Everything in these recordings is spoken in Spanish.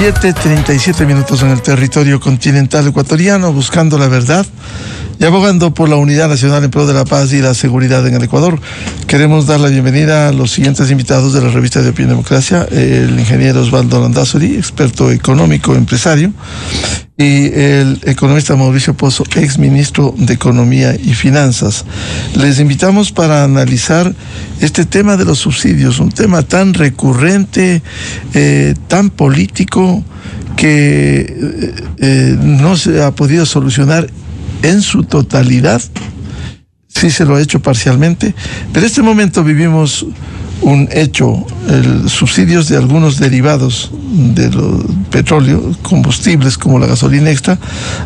7:37 en el territorio continental ecuatoriano, buscando la verdad y abogando por la unidad nacional en pro de la paz y la seguridad en el Ecuador. Queremos dar la bienvenida a los siguientes invitados de la revista de Opinión Democracia: el ingeniero Osvaldo Landázuri, experto económico, empresario, y el economista Mauricio Pozo, ex ministro de Economía y Finanzas. Les invitamos para analizar este tema de los subsidios, un tema tan recurrente, tan político, que no se ha podido solucionar en su totalidad. Sí se lo ha hecho parcialmente, pero en este momento vivimos un hecho: subsidios de algunos derivados de petróleo, combustibles como la gasolina extra,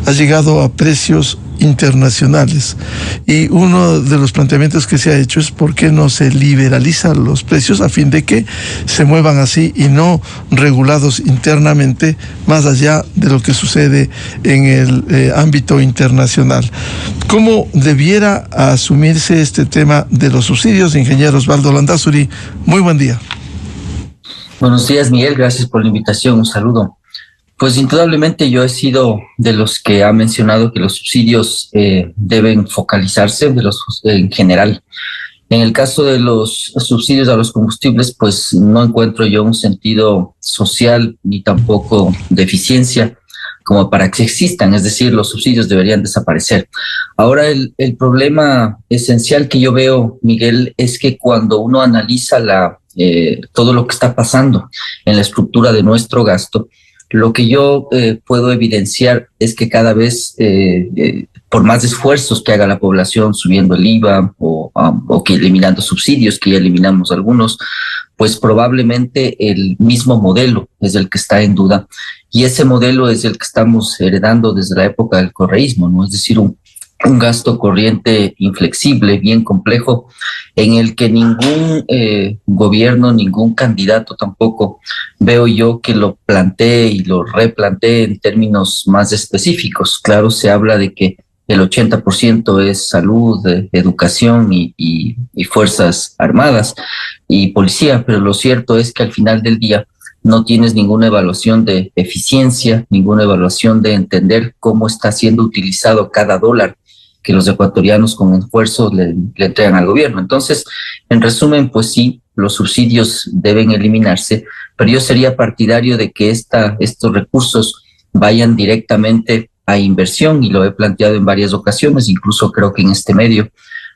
ha llegado a precios internacionales. Y uno de los planteamientos que se ha hecho es por qué no se liberalizan los precios a fin de que se muevan así y no regulados internamente, más allá de lo que sucede en el ámbito internacional. ¿Cómo debiera asumirse este tema de los subsidios? Ingeniero Osvaldo Landázuri, muy buen día. Buenos días, Miguel, gracias por la invitación, un saludo. Pues indudablemente yo he sido de los que ha mencionado que los subsidios deben focalizarse en general. En el caso de los subsidios a los combustibles, pues no encuentro yo un sentido social ni tampoco de eficiencia como para que existan, es decir, los subsidios deberían desaparecer. Ahora, el problema esencial que yo veo, Miguel, es que cuando uno analiza todo lo que está pasando en la estructura de nuestro gasto, lo que yo puedo evidenciar es que cada vez, por más esfuerzos que haga la población subiendo el IVA o que eliminando subsidios, que ya eliminamos algunos, pues probablemente el mismo modelo es el que está en duda. Y ese modelo es el que estamos heredando desde la época del correísmo, ¿no? Es decir, un gasto corriente inflexible, bien complejo, en el que ningún gobierno, ningún candidato tampoco veo yo que lo plantee y lo replantee en términos más específicos. Claro, se habla de que el 80% es salud, educación y fuerzas armadas y policía, pero lo cierto es que al final del día no tienes ninguna evaluación de eficiencia, ninguna evaluación de entender cómo está siendo utilizado cada dólar que los ecuatorianos con esfuerzo le entregan al gobierno. Entonces, en resumen, pues sí, los subsidios deben eliminarse, pero yo sería partidario de que estos recursos vayan directamente a inversión, y lo he planteado en varias ocasiones, incluso creo que en este medio,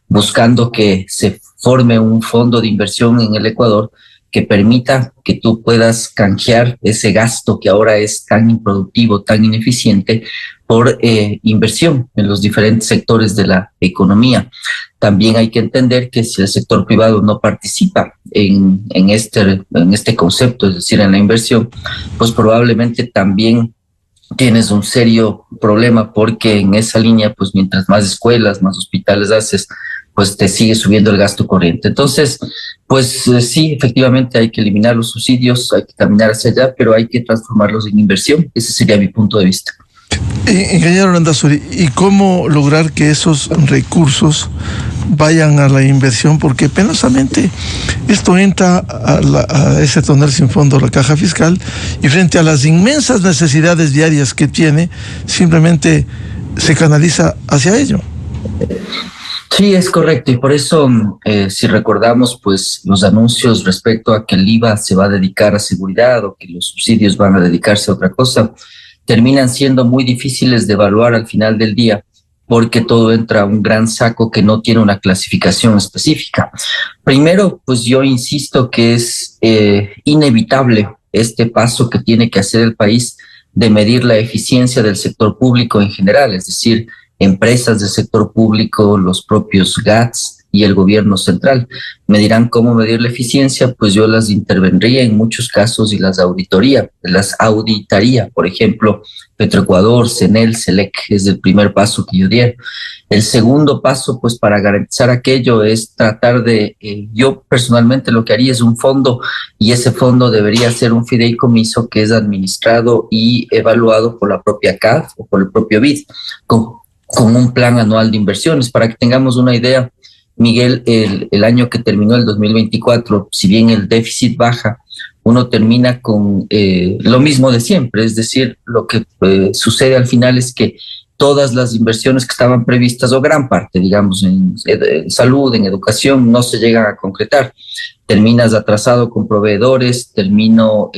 buscando que se forme un fondo de inversión en el Ecuador que permita que tú puedas canjear ese gasto que ahora es tan improductivo, tan ineficiente, por inversión en los diferentes sectores de la economía. También hay que entender que si el sector privado no participa en este concepto, es decir, en la inversión, pues probablemente también tienes un serio problema, porque en esa línea, pues mientras más escuelas, más hospitales haces, pues te sigue subiendo el gasto corriente. Entonces, pues sí, efectivamente hay que eliminar los subsidios, hay que caminar hacia allá, pero hay que transformarlos en inversión. Ese sería mi punto de vista. Ingeniero Landázuri, ¿y cómo lograr que esos recursos vayan a la inversión? Porque penosamente esto entra a ese tonel sin fondo, la caja fiscal, y frente a las inmensas necesidades diarias que tiene, simplemente se canaliza hacia ello. Sí, es correcto, y por eso, si recordamos, pues los anuncios respecto a que el IVA se va a dedicar a seguridad o que los subsidios van a dedicarse a otra cosa, terminan siendo muy difíciles de evaluar al final del día, porque todo entra a un gran saco que no tiene una clasificación específica. Primero, pues yo insisto que es inevitable este paso que tiene que hacer el país de medir la eficiencia del sector público en general, es decir, empresas del sector público, los propios GATS y el gobierno central. Me dirán cómo medir la eficiencia, pues yo las intervendría en muchos casos y las auditaría, por ejemplo, Petroecuador, CENEL, SELEC, es el primer paso que yo diera. El segundo paso, pues para garantizar aquello, es tratar de, yo personalmente lo que haría es un fondo, y ese fondo debería ser un fideicomiso que es administrado y evaluado por la propia CAF o por el propio BID, con un plan anual de inversiones. Para que tengamos una idea, Miguel, el año que terminó, el 2024, si bien el déficit baja, uno termina con lo mismo de siempre. Es decir, lo que sucede al final es que todas las inversiones que estaban previstas, o gran parte, digamos, en salud, en educación, no se llegan a concretar. Terminas atrasado con proveedores, termino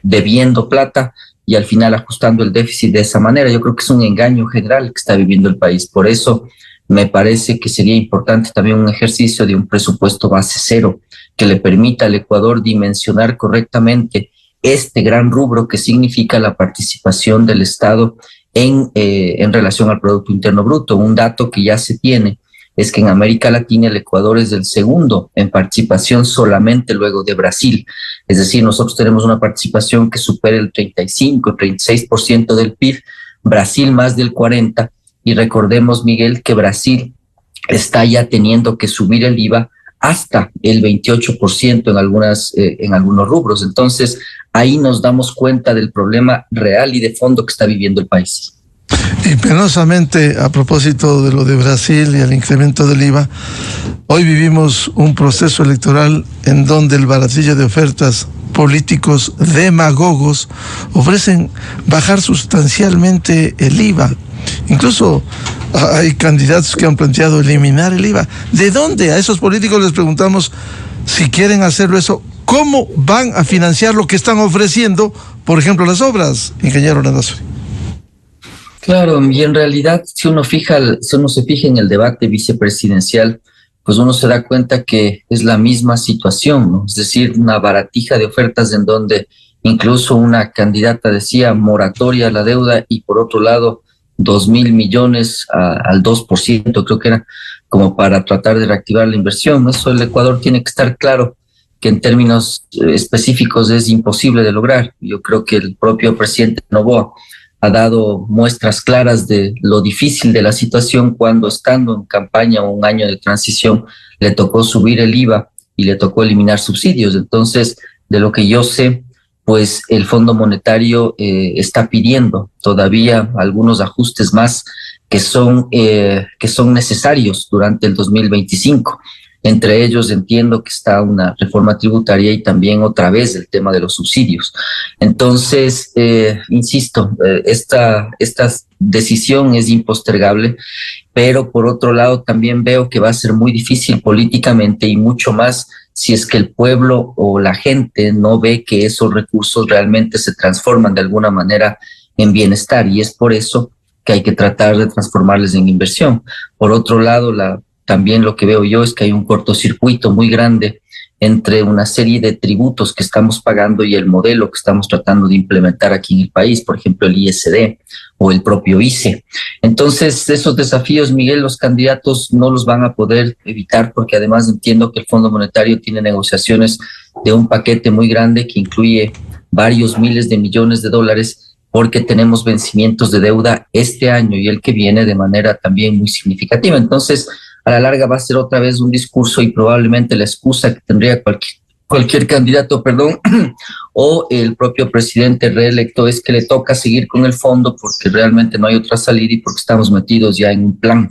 debiendo plata y al final ajustando el déficit de esa manera. Yo creo que es un engaño general que está viviendo el país. Por eso me parece que sería importante también un ejercicio de un presupuesto base cero que le permita al Ecuador dimensionar correctamente este gran rubro que significa la participación del Estado en relación al Producto Interno Bruto. Un dato que ya se tiene es que en América Latina el Ecuador es el segundo en participación, solamente luego de Brasil. Es decir, nosotros tenemos una participación que supera el 35-36% del PIB, Brasil más del 40%, y recordemos, Miguel, que Brasil está ya teniendo que subir el IVA hasta el 28% en algunos rubros. Entonces, ahí nos damos cuenta del problema real y de fondo que está viviendo el país. Y penosamente, a propósito de lo de Brasil y el incremento del IVA, hoy vivimos un proceso electoral en donde el baratillo de ofertas, políticos demagogos ofrecen bajar sustancialmente el IVA. Incluso hay candidatos que han planteado eliminar el IVA. ¿De dónde? A esos políticos les preguntamos si quieren hacerlo eso. ¿Cómo van a financiar lo que están ofreciendo, por ejemplo, las obras, ingeniero Landazuri? Claro, y en realidad, si uno se fija en el debate vicepresidencial, pues uno se da cuenta que es la misma situación, ¿no? Es decir, una baratija de ofertas en donde incluso una candidata decía moratoria a la deuda y por otro lado 2.000 millones al 2%, creo que era, como para tratar de reactivar la inversión. Eso el Ecuador tiene que estar claro que en términos específicos es imposible de lograr. Yo creo que el propio presidente Noboa ha dado muestras claras de lo difícil de la situación cuando, estando en campaña o un año de transición, le tocó subir el IVA y le tocó eliminar subsidios. Entonces, de lo que yo sé, pues el Fondo Monetario está pidiendo todavía algunos ajustes más que son necesarios durante el 2025. Entre ellos entiendo que está una reforma tributaria y también otra vez el tema de los subsidios. Entonces, insisto, esta decisión es impostergable, pero por otro lado también veo que va a ser muy difícil políticamente y mucho más si es que el pueblo o la gente no ve que esos recursos realmente se transforman de alguna manera en bienestar, y es por eso que hay que tratar de transformarles en inversión. Por otro lado, también lo que veo yo es que hay un cortocircuito muy grande entre una serie de tributos que estamos pagando y el modelo que estamos tratando de implementar aquí en el país, por ejemplo, el ISD o el propio ICE. Entonces, esos desafíos, Miguel, los candidatos no los van a poder evitar, porque además entiendo que el Fondo Monetario tiene negociaciones de un paquete muy grande que incluye varios miles de millones de dólares, porque tenemos vencimientos de deuda este año y el que viene de manera también muy significativa. Entonces, a la larga va a ser otra vez un discurso y probablemente la excusa que tendría cualquier candidato, o el propio presidente reelecto es que le toca seguir con el fondo porque realmente no hay otra salida y porque estamos metidos ya en un plan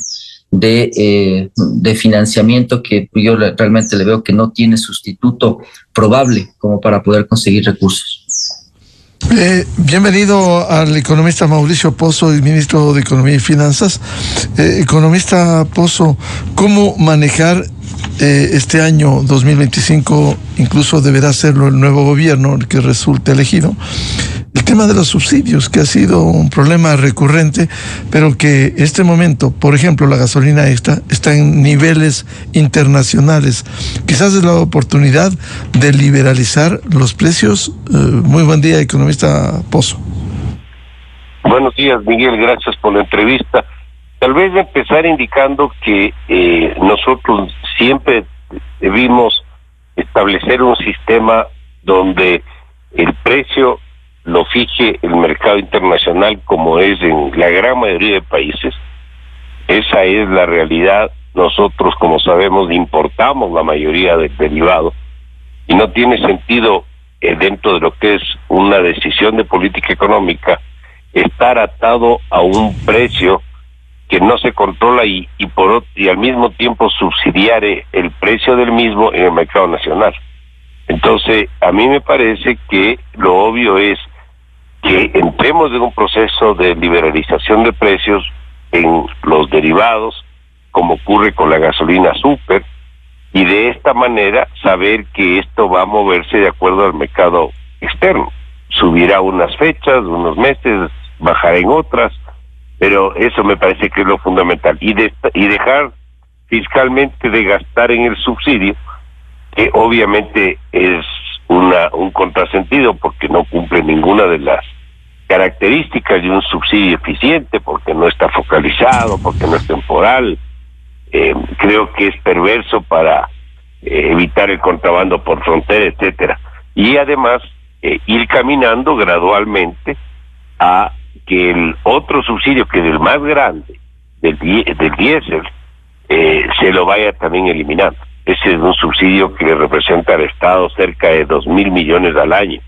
de financiamiento que yo realmente le veo que no tiene sustituto probable como para poder conseguir recursos. Bienvenido al economista Mauricio Pozo, el ministro de Economía y Finanzas. Economista Pozo, ¿cómo manejar este año 2025? Incluso deberá hacerlo el nuevo gobierno, el que resulte elegido. El tema de los subsidios, que ha sido un problema recurrente, pero que este momento, por ejemplo, la gasolina está en niveles internacionales. Quizás es la oportunidad de liberalizar los precios. Muy buen día, economista Pozo. Buenos días, Miguel, gracias por la entrevista. Tal vez empezar indicando que nosotros siempre debimos establecer un sistema donde el precio lo fije el mercado internacional, como es en la gran mayoría de países. Esa es la realidad. Nosotros, como sabemos, importamos la mayoría del derivado y no tiene sentido dentro de lo que es una decisión de política económica estar atado a un precio que no se controla y al mismo tiempo subsidiar el precio del mismo en el mercado nacional. Entonces, a mí me parece que lo obvio es que entremos en un proceso de liberalización de precios en los derivados, como ocurre con la gasolina súper, y de esta manera saber que esto va a moverse de acuerdo al mercado externo. Subirá unas fechas, unos meses, bajará en otras, pero eso me parece que es lo fundamental. Y dejar fiscalmente de gastar en el subsidio, que obviamente es un contrasentido porque no cumple ninguna de las características de un subsidio eficiente, porque no está focalizado, porque no es temporal. Creo que es perverso para evitar el contrabando por frontera, etcétera. Y además ir caminando gradualmente a que el otro subsidio, que es el más grande, del diésel, se lo vaya también eliminando. Ese es un subsidio que le representa al Estado cerca de 2.000 millones al año.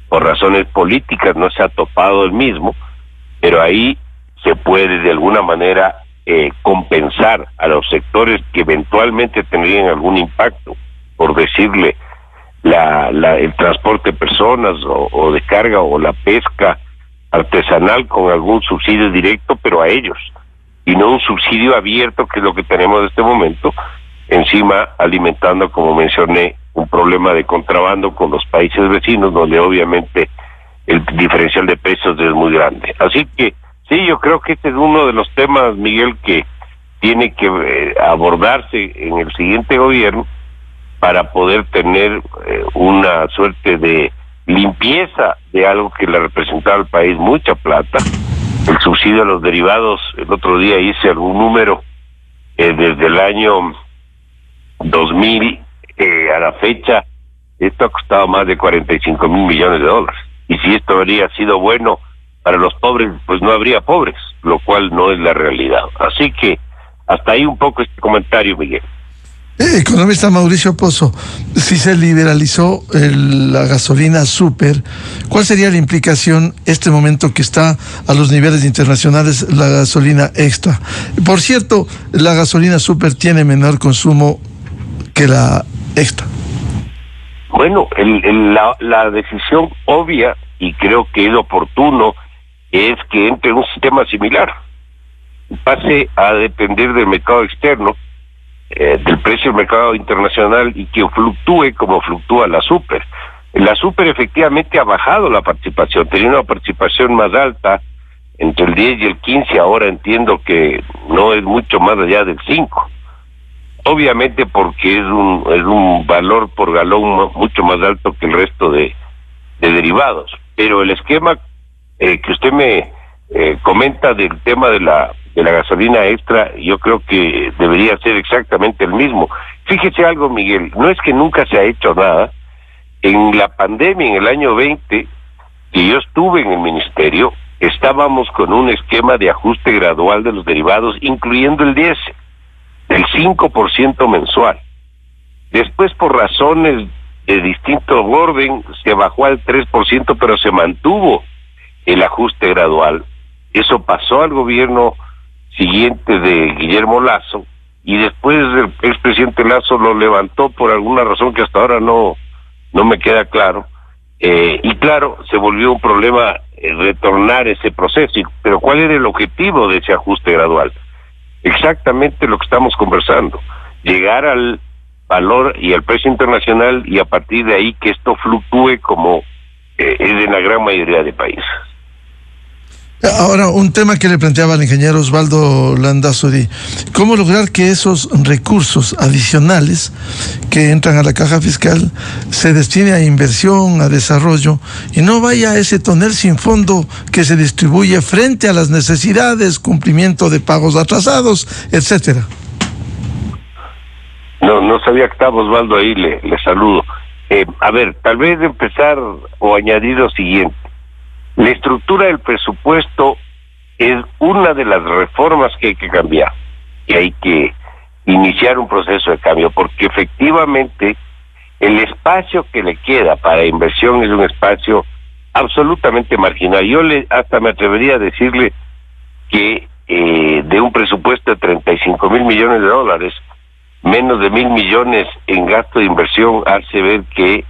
Por razones políticas no se ha topado el mismo, pero ahí se puede de alguna manera compensar a los sectores que eventualmente tendrían algún impacto, por decirle el transporte de personas o de carga, o la pesca artesanal, con algún subsidio directo, pero a ellos, y no un subsidio abierto, que es lo que tenemos en este momento, encima alimentando, como mencioné, un problema de contrabando con los países vecinos, donde obviamente el diferencial de precios es muy grande. Así que sí, yo creo que este es uno de los temas, Miguel, que tiene que abordarse en el siguiente gobierno para poder tener una suerte de limpieza de algo que le representaba al país mucha plata. El subsidio a los derivados, el otro día hice algún número, desde el año 2000 a la fecha, esto ha costado más de 45 mil millones de dólares. Y si esto habría sido bueno para los pobres, pues no habría pobres, lo cual no es la realidad. Así que hasta ahí un poco este comentario, Miguel. Economista Mauricio Pozo, si se liberalizó la gasolina súper, ¿cuál sería la implicación este momento que está a los niveles internacionales la gasolina extra? Por cierto, la gasolina súper tiene menor consumo que la extra. Bueno, la decisión obvia, y creo que es oportuno, es que entre en un sistema similar, pase a depender del mercado externo, del precio del mercado internacional, y que fluctúe como fluctúa la súper. La súper efectivamente ha bajado la participación, tenía una participación más alta entre el 10 y el 15, ahora entiendo que no es mucho más allá del 5. Obviamente porque es un valor por galón mucho más alto que el resto de derivados. Pero el esquema que usted me comenta del tema de la gasolina extra, yo creo que debería ser exactamente el mismo. Fíjese algo, Miguel, no es que nunca se ha hecho nada. En la pandemia, en el año 20, que yo estuve en el ministerio, estábamos con un esquema de ajuste gradual de los derivados, incluyendo el diésel, del 5% mensual. Después, por razones de distinto orden, se bajó al 3%, pero se mantuvo el ajuste gradual. Eso pasó al gobierno siguiente de Guillermo Lasso, y después el expresidente Lasso lo levantó por alguna razón que hasta ahora no me queda claro. Y claro, se volvió un problema retornar ese proceso. Pero ¿cuál era el objetivo de ese ajuste gradual? Exactamente lo que estamos conversando, llegar al valor y al precio internacional, y a partir de ahí que esto fluctúe como es en la gran mayoría de países. Ahora, un tema que le planteaba al ingeniero Osvaldo Landazuri: ¿cómo lograr que esos recursos adicionales que entran a la caja fiscal se destine a inversión, a desarrollo, y no vaya a ese tonel sin fondo que se distribuye frente a las necesidades, cumplimiento de pagos atrasados, etcétera? No sabía que estaba Osvaldo ahí, le saludo. A ver, tal vez empezar o añadir lo siguiente. La estructura del presupuesto es una de las reformas que hay que cambiar, y hay que iniciar un proceso de cambio, porque efectivamente el espacio que le queda para inversión es un espacio absolutamente marginal. Yo hasta me atrevería a decirle que de un presupuesto de 35 mil millones de dólares, menos de 1.000 millones en gasto de inversión hace ver que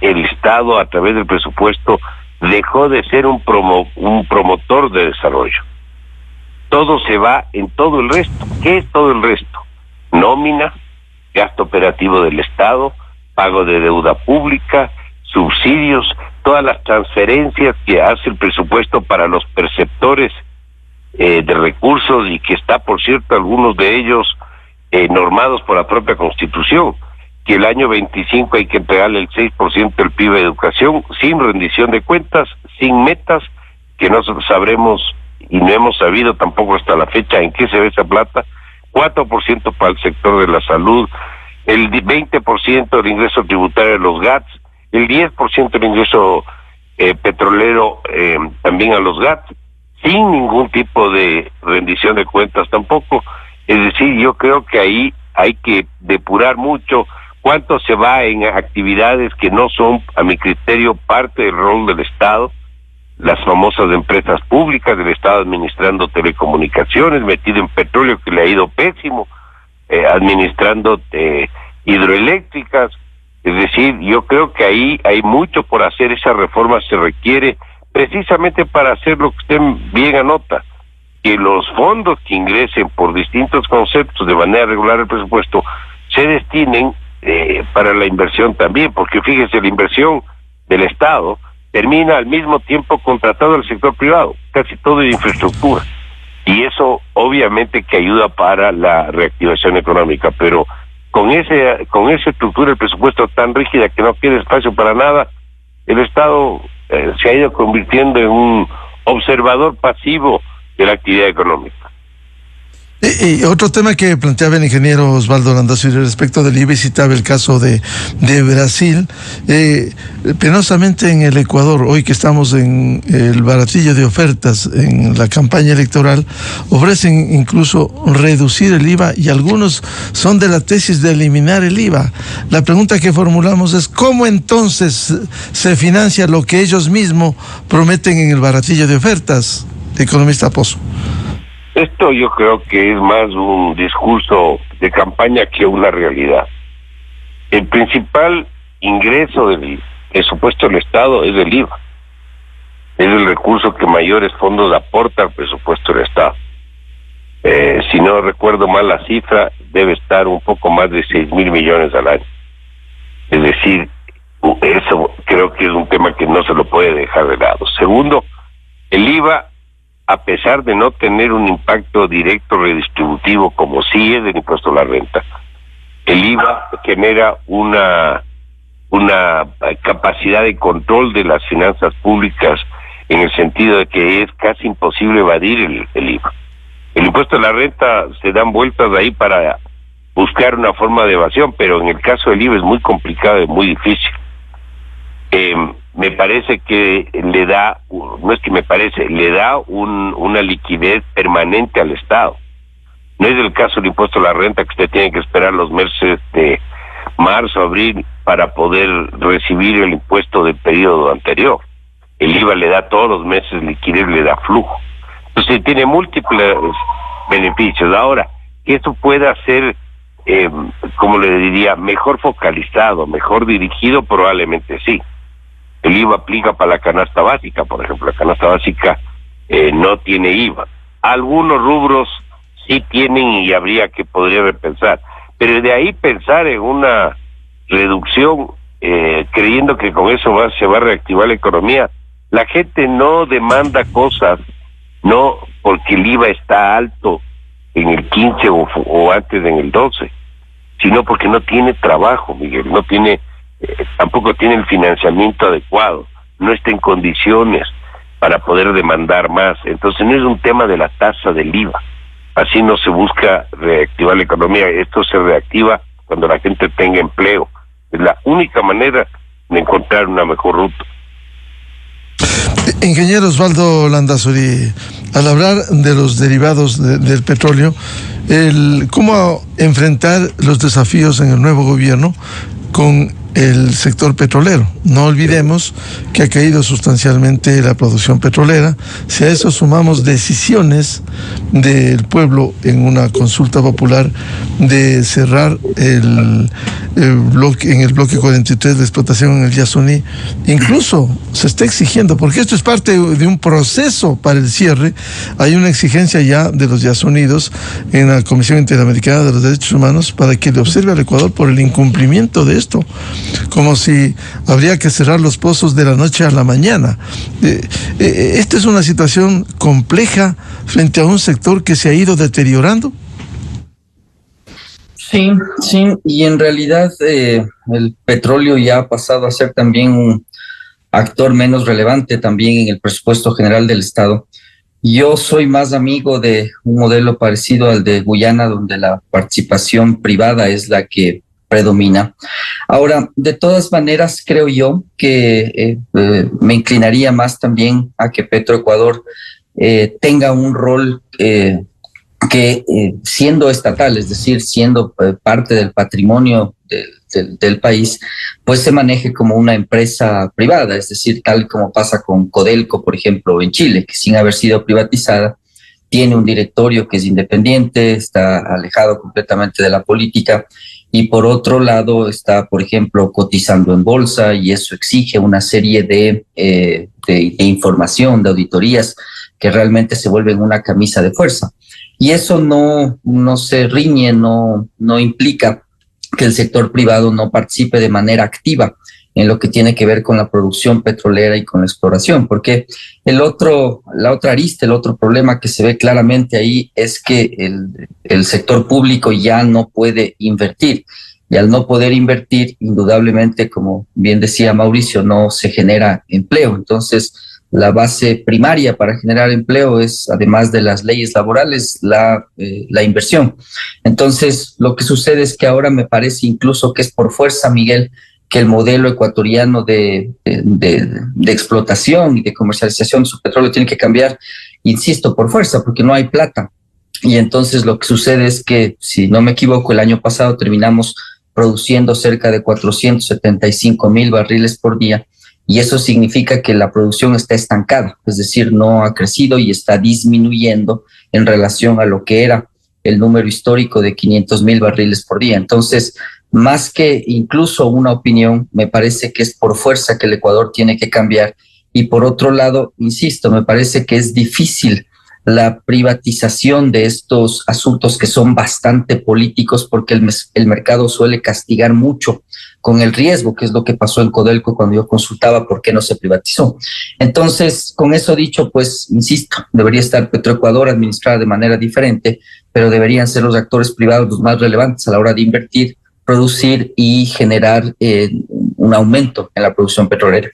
el Estado, a través del presupuesto, dejó de ser un promotor de desarrollo. Todo se va en todo el resto. ¿Qué es todo el resto? Nómina, gasto operativo del Estado, pago de deuda pública, subsidios, todas las transferencias que hace el presupuesto para los perceptores de recursos, y que está, por cierto, algunos de ellos normados por la propia Constitución, que el año 25 hay que entregarle el 6% del PIB de educación, sin rendición de cuentas, sin metas, que no sabremos y no hemos sabido tampoco hasta la fecha en qué se ve esa plata, 4% para el sector de la salud, el 20% del ingreso tributario de los GATS, el 10% del ingreso petrolero también a los GATS, sin ningún tipo de rendición de cuentas tampoco. Es decir, yo creo que ahí hay que depurar mucho cuánto se va en actividades que no son, a mi criterio, parte del rol del Estado, las famosas empresas públicas del Estado administrando telecomunicaciones, metido en petróleo que le ha ido pésimo, administrando hidroeléctricas. Es decir, yo creo que ahí hay mucho por hacer. Esa reforma se requiere precisamente para hacer lo que usted bien anota, que los fondos que ingresen por distintos conceptos de manera regular al presupuesto se destinen para la inversión también, porque fíjese, la inversión del Estado termina al mismo tiempo contratado al sector privado, casi todo en infraestructura, y eso obviamente que ayuda para la reactivación económica, pero con esa estructura del presupuesto tan rígida que no tiene espacio para nada, el Estado se ha ido convirtiendo en un observador pasivo de la actividad económica. Y otro tema que planteaba el ingeniero Osvaldo Landazuri respecto del IVA, y citaba el caso de Brasil. Penosamente en el Ecuador, hoy que estamos en el baratillo de ofertas en la campaña electoral, ofrecen incluso reducir el IVA, y algunos son de la tesis de eliminar el IVA. La pregunta que formulamos es: ¿cómo entonces se financia lo que ellos mismos prometen en el baratillo de ofertas, economista Pozo? Esto yo creo que es más un discurso de campaña que una realidad. El principal ingreso del presupuesto del Estado es el IVA. Es el recurso que mayores fondos aporta al presupuesto del Estado. Si no recuerdo mal la cifra, debe estar un poco más de 6.000 millones al año. Es decir, eso creo que es un tema que no se lo puede dejar de lado. Segundo, el IVA, a pesar de no tener un impacto directo redistributivo como sí es el impuesto a la renta, el IVA genera una capacidad de control de las finanzas públicas, en el sentido de que es casi imposible evadir el IVA. El impuesto a la renta se dan vueltas ahí para buscar una forma de evasión, pero en el caso del IVA es muy complicado y muy difícil. Me parece que le da una liquidez permanente al Estado. No es el caso del impuesto a la renta, que usted tiene que esperar los meses de marzo, abril para poder recibir el impuesto del periodo anterior. El IVA le da todos los meses liquidez, le da flujo. Entonces tiene múltiples beneficios. Ahora, que eso pueda ser, como le diría, mejor focalizado, mejor dirigido, probablemente sí. El IVA aplica para la canasta básica, por ejemplo. La canasta básica no tiene IVA. Algunos rubros sí tienen y podría repensar. Pero de ahí pensar en una reducción, creyendo que con eso se va a reactivar la economía. La gente no demanda cosas, no porque el IVA está alto en el 15 o antes en el 12, sino porque no tiene trabajo, Miguel, tampoco tiene el financiamiento adecuado, no está en condiciones para poder demandar más. Entonces no es un tema de la tasa del IVA. Así no se busca reactivar la economía. Esto se reactiva cuando la gente tenga empleo. Es la única manera de encontrar una mejor ruta. Ingeniero Osvaldo Landazuri, al hablar de los derivados del petróleo, ¿cómo enfrentar los desafíos en el nuevo gobierno con el sector petrolero. No olvidemos que ha caído sustancialmente la producción petrolera. Si a eso sumamos decisiones del pueblo en una consulta popular de cerrar el bloque, en el bloque 43 de explotación en el Yasuní, incluso se está exigiendo, porque esto es parte de un proceso para el cierre, hay una exigencia ya de los Yasunidos en la Comisión Interamericana de los Derechos Humanos para que le observe al Ecuador por el incumplimiento de esto, como si habría que cerrar los pozos de la noche a la mañana. Esta es una situación compleja frente a un sector que se ha ido deteriorando. Sí, sí, y en realidad el petróleo ya ha pasado a ser también un actor menos relevante también en el presupuesto general del Estado. Yo soy más amigo de un modelo parecido al de Guyana, donde la participación privada es la que predomina. Ahora, de todas maneras, creo yo que me inclinaría más también a que Petroecuador tenga un rol que siendo estatal, es decir, siendo parte del patrimonio del país, pues se maneje como una empresa privada, es decir, tal como pasa con Codelco, por ejemplo, en Chile, que sin haber sido privatizada, tiene un directorio que es independiente, está alejado completamente de la política y por otro lado está, por ejemplo, cotizando en bolsa y eso exige una serie de información, de auditorías que realmente se vuelven una camisa de fuerza. Y eso no se riñe, no implica que el sector privado no participe de manera activa en lo que tiene que ver con la producción petrolera y con la exploración, porque la otra arista, el otro problema que se ve claramente ahí es que el sector público ya no puede invertir, y al no poder invertir, indudablemente, como bien decía Mauricio, no se genera empleo. Entonces, la base primaria para generar empleo es, además de las leyes laborales, la inversión. Entonces, lo que sucede es que ahora me parece incluso que es por fuerza, Miguel, que el modelo ecuatoriano de explotación y de comercialización de su petróleo tiene que cambiar, insisto, por fuerza, porque no hay plata. Y entonces lo que sucede es que, si no me equivoco, el año pasado terminamos produciendo cerca de 475,000 barriles por día, y eso significa que la producción está estancada, es decir, no ha crecido y está disminuyendo en relación a lo que era el número histórico de 500,000 barriles por día. Entonces, más que incluso una opinión, me parece que es por fuerza que el Ecuador tiene que cambiar. Y por otro lado, insisto, me parece que es difícil la privatización de estos asuntos que son bastante políticos, porque el mercado suele castigar mucho con el riesgo, que es lo que pasó en Codelco cuando yo consultaba por qué no se privatizó. Entonces, con eso dicho, pues, insisto, debería estar Petroecuador administrada de manera diferente, pero deberían ser los actores privados los más relevantes a la hora de invertir, producir y generar un aumento en la producción petrolera.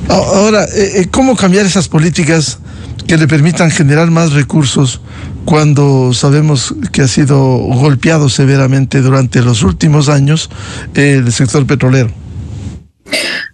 Ahora, ¿cómo cambiar esas políticas que le permitan generar más recursos cuando sabemos que ha sido golpeado severamente durante los últimos años el sector petrolero?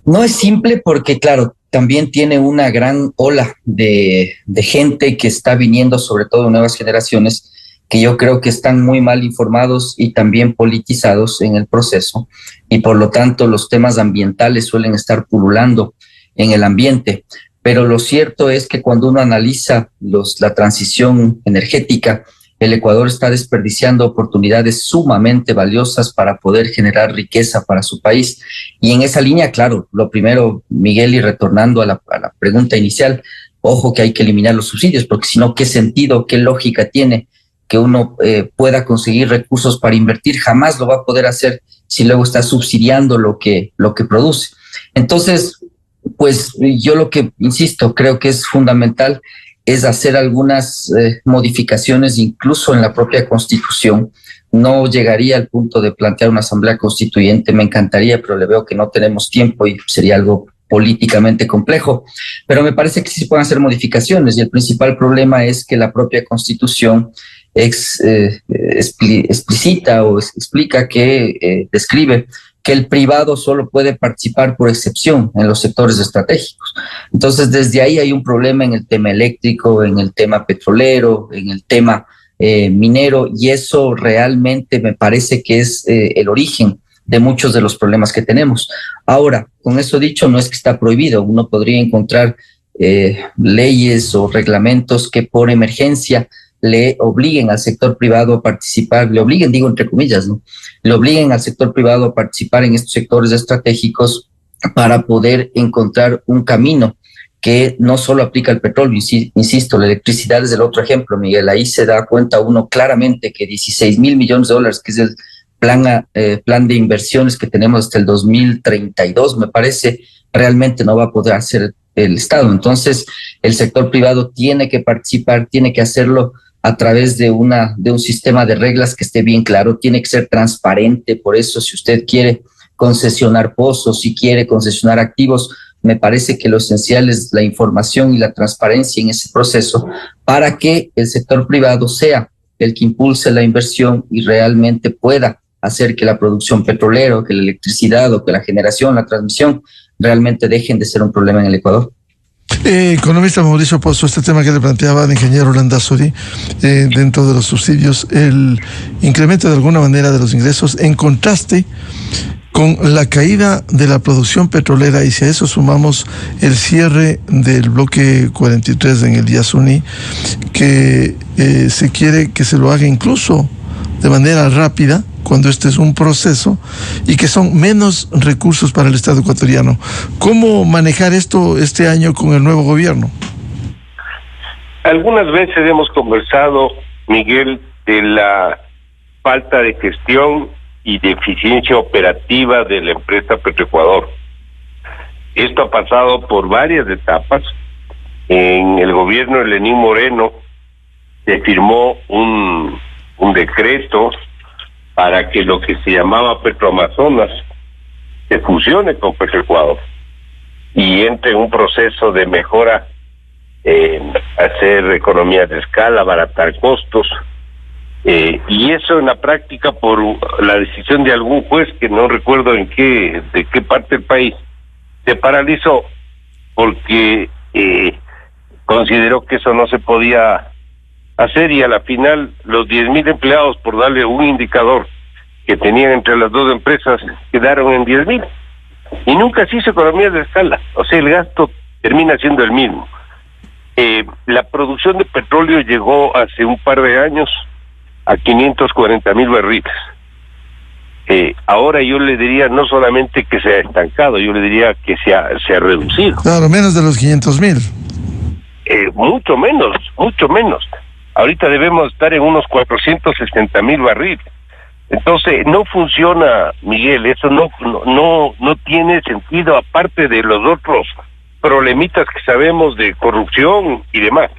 No es simple porque, claro, también tiene una gran ola de gente que está viniendo, sobre todo nuevas generaciones, que yo creo que están muy mal informados y también politizados en el proceso, y por lo tanto los temas ambientales suelen estar pululando en el ambiente. Pero lo cierto es que cuando uno analiza la transición energética, el Ecuador está desperdiciando oportunidades sumamente valiosas para poder generar riqueza para su país. Y en esa línea, claro, lo primero, Miguel, y retornando a la pregunta inicial, ojo que hay que eliminar los subsidios, porque si no, ¿qué sentido, qué lógica tiene que uno pueda conseguir recursos para invertir? Jamás lo va a poder hacer si luego está subsidiando lo que produce. Entonces, pues yo lo que insisto, creo que es fundamental es hacer algunas modificaciones incluso en la propia Constitución. No llegaría al punto de plantear una asamblea constituyente, me encantaría, pero le veo que no tenemos tiempo y sería algo políticamente complejo, pero me parece que sí se pueden hacer modificaciones, y el principal problema es que la propia Constitución explicita o explica que describe que el privado solo puede participar por excepción en los sectores estratégicos. Entonces, desde ahí hay un problema en el tema eléctrico, en el tema petrolero, en el tema minero, y eso realmente me parece que es el origen de muchos de los problemas que tenemos. Ahora, con eso dicho, no es que está prohibido. Uno podría encontrar leyes o reglamentos que por emergencia le obliguen al sector privado a participar, le obliguen, digo entre comillas, ¿no? Le obliguen al sector privado a participar en estos sectores estratégicos para poder encontrar un camino que no solo aplica al petróleo, insisto, la electricidad es el otro ejemplo, Miguel. Ahí se da cuenta uno claramente que 16.000 millones de dólares, que es el plan de inversiones que tenemos hasta el 2032, me parece, realmente no va a poder hacer el Estado. Entonces, el sector privado tiene que participar, tiene que hacerlo a través de un sistema de reglas que esté bien claro, tiene que ser transparente. Por eso, si usted quiere concesionar pozos, si quiere concesionar activos, me parece que lo esencial es la información y la transparencia en ese proceso para que el sector privado sea el que impulse la inversión y realmente pueda hacer que la producción petrolera, o que la electricidad, o que la generación, la transmisión, realmente dejen de ser un problema en el Ecuador. Economista Mauricio Pozo, este tema que le planteaba el ingeniero Landázuri, dentro de los subsidios, el incremento de alguna manera de los ingresos en contraste con la caída de la producción petrolera, y si a eso sumamos el cierre del bloque 43 en el Yasuní, que se quiere que se lo haga incluso de manera rápida, cuando este es un proceso, y que son menos recursos para el Estado ecuatoriano. ¿Cómo manejar esto este año con el nuevo gobierno? Algunas veces hemos conversado, Miguel, de la falta de gestión y de eficiencia operativa de la empresa Petroecuador. Esto ha pasado por varias etapas. En el gobierno de Lenín Moreno se firmó un decreto para que lo que se llamaba Petroamazonas se fusione con Petroecuador y entre en un proceso de mejora, hacer economías de escala, abaratar costos, y eso en la práctica, por la decisión de algún juez que no recuerdo de qué parte del país, se paralizó porque consideró que eso no se podía hacer, y a la final los 10.000 empleados, por darle un indicador, que tenían entre las dos empresas, quedaron en 10.000 y nunca se hizo economía de escala. O sea, el gasto termina siendo el mismo. La producción de petróleo llegó hace un par de años a 540.000 barriles. Ahora yo le diría no solamente que se ha estancado, yo le diría que se ha reducido. Claro, menos de los 500.000. Mucho menos. Ahorita debemos estar en unos 460.000 barriles. Entonces, no funciona, Miguel, eso no tiene sentido, aparte de los otros problemitas que sabemos de corrupción y demás.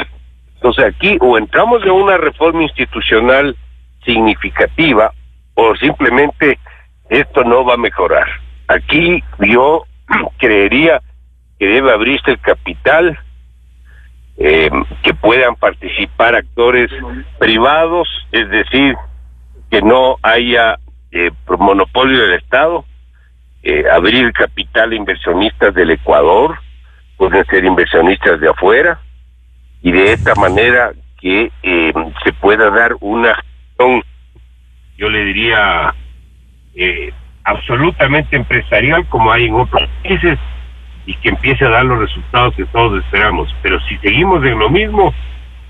Entonces, aquí o entramos en una reforma institucional significativa, o simplemente esto no va a mejorar. Aquí yo creería que debe abrirse el capital, que puedan participar actores privados, es decir, que no haya monopolio del Estado, abrir capital a inversionistas del Ecuador, pueden ser inversionistas de afuera, y de esta manera que se pueda dar una gestión, yo le diría, absolutamente empresarial, como hay en otros países, y que empiece a dar los resultados que todos esperamos. Pero si seguimos en lo mismo,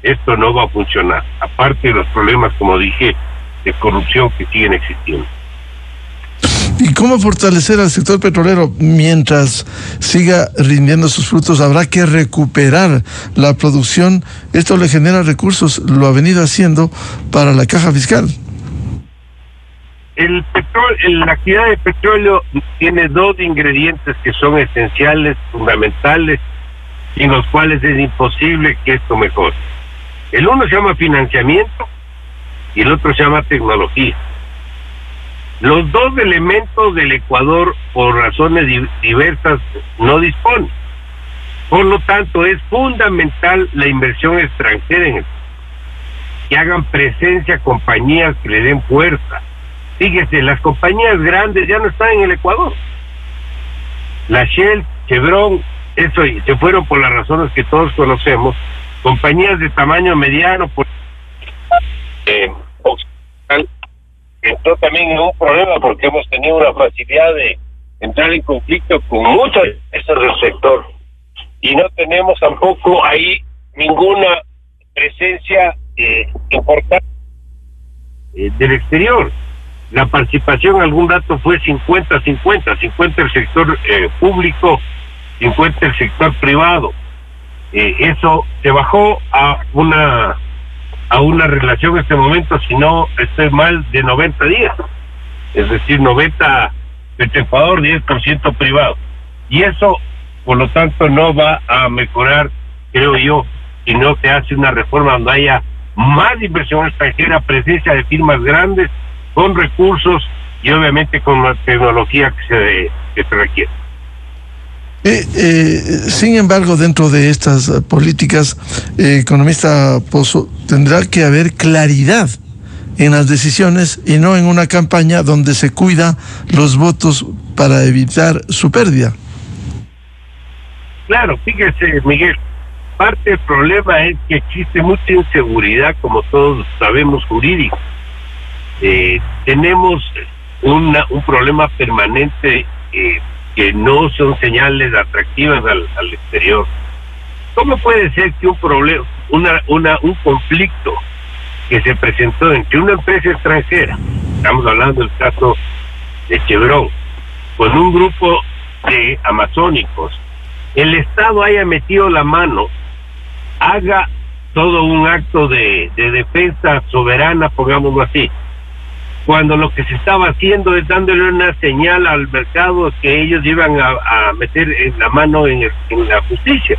esto no va a funcionar, aparte de los problemas, como dije, de corrupción que siguen existiendo. ¿Y cómo fortalecer al sector petrolero mientras siga rindiendo sus frutos? Habrá que recuperar la producción. Esto le genera recursos, lo ha venido haciendo para la caja fiscal. La actividad de petróleo tiene dos ingredientes que son esenciales, fundamentales, sin los cuales es imposible que esto mejore. El uno se llama financiamiento y el otro se llama tecnología. Los dos elementos del Ecuador, por razones diversas, no disponen. Por lo tanto, es fundamental la inversión extranjera en esto. Que hagan presencia compañías que le den fuerza. Fíjese, las compañías grandes ya no están en el Ecuador. La Shell, Chevron, eso se fueron por las razones que todos conocemos. Compañías de tamaño mediano, entró también en un problema porque hemos tenido una facilidad de entrar en conflicto con muchas empresas del sector y no tenemos tampoco ahí ninguna presencia importante del exterior. La participación, algún dato fue 50-50, 50 el sector público, 50 el sector privado. Eso se bajó a una relación en este momento, si no estoy mal, de 90 días, es decir, 90 Ecuador, 10% privado, y eso por lo tanto no va a mejorar, creo yo, si no se hace una reforma donde haya más inversión extranjera, presencia de firmas grandes con recursos y obviamente con la tecnología que se requiere. Sin embargo, dentro de estas políticas, economista Pozo, tendrá que haber claridad en las decisiones y no en una campaña donde se cuida los votos para evitar su pérdida. Claro, fíjese, Miguel, parte del problema es que existe mucha inseguridad, como todos sabemos, jurídico. Tenemos un problema permanente que no son señales atractivas al exterior. ¿Cómo puede ser que un problema, un conflicto que se presentó entre una empresa extranjera, estamos hablando del caso de Chevron, con un grupo de amazónicos, el Estado haya metido la mano, haga todo un acto de defensa soberana, pongámoslo así, cuando lo que se estaba haciendo es dándole una señal al mercado que ellos iban a meter en la mano en la justicia?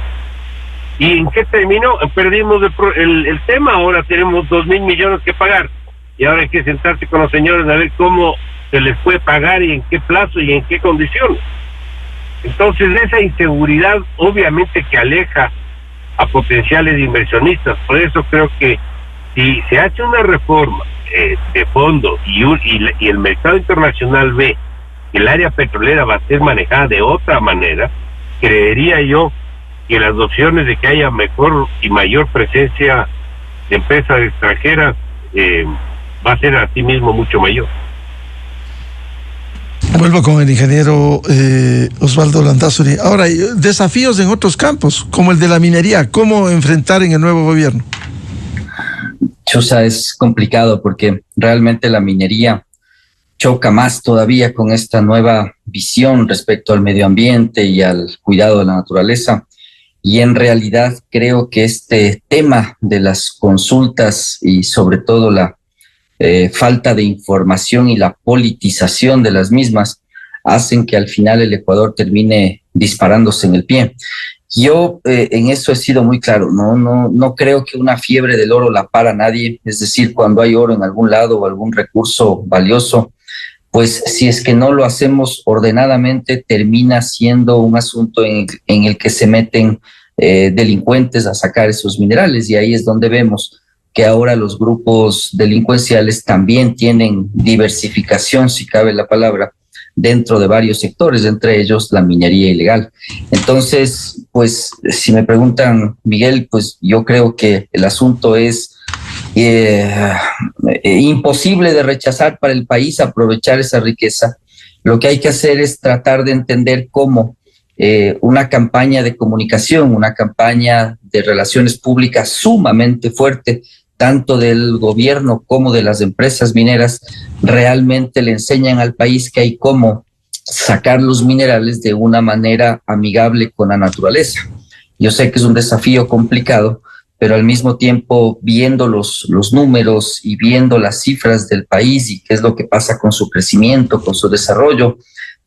¿Y en qué terminó? Perdimos el tema, ahora tenemos 2.000 millones que pagar, y ahora hay que sentarse con los señores a ver cómo se les puede pagar y en qué plazo y en qué condiciones. Entonces esa inseguridad obviamente que aleja a potenciales inversionistas. Por eso creo que si se hace una reforma de fondo y el mercado internacional ve que el área petrolera va a ser manejada de otra manera, creería yo que las opciones de que haya mejor y mayor presencia de empresas extranjeras va a ser así mismo mucho mayor. Vuelvo con el ingeniero Osvaldo Landázuri. Ahora, hay desafíos en otros campos, como el de la minería. ¿Cómo enfrentar en el nuevo gobierno? Chusa, es complicado porque realmente la minería choca más todavía con esta nueva visión respecto al medio ambiente y al cuidado de la naturaleza. Y en realidad creo que este tema de las consultas y sobre todo la falta de información y la politización de las mismas hacen que al final el Ecuador termine disparándose en el pie. Yo en eso he sido muy claro, no creo que una fiebre del oro la para nadie, es decir, cuando hay oro en algún lado o algún recurso valioso, pues si es que no lo hacemos ordenadamente, termina siendo un asunto en el que se meten delincuentes a sacar esos minerales, y ahí es donde vemos que ahora los grupos delincuenciales también tienen diversificación, si cabe la palabra, dentro de varios sectores, entre ellos la minería ilegal. Entonces, pues, si me preguntan, Miguel, pues yo creo que el asunto es imposible de rechazar para el país, aprovechar esa riqueza. Lo que hay que hacer es tratar de entender cómo una campaña de comunicación, una campaña de relaciones públicas sumamente fuerte, tanto del gobierno como de las empresas mineras, realmente le enseñan al país que hay cómo sacar los minerales de una manera amigable con la naturaleza. Yo sé que es un desafío complicado, pero al mismo tiempo, viendo los números y viendo las cifras del país y qué es lo que pasa con su crecimiento, con su desarrollo,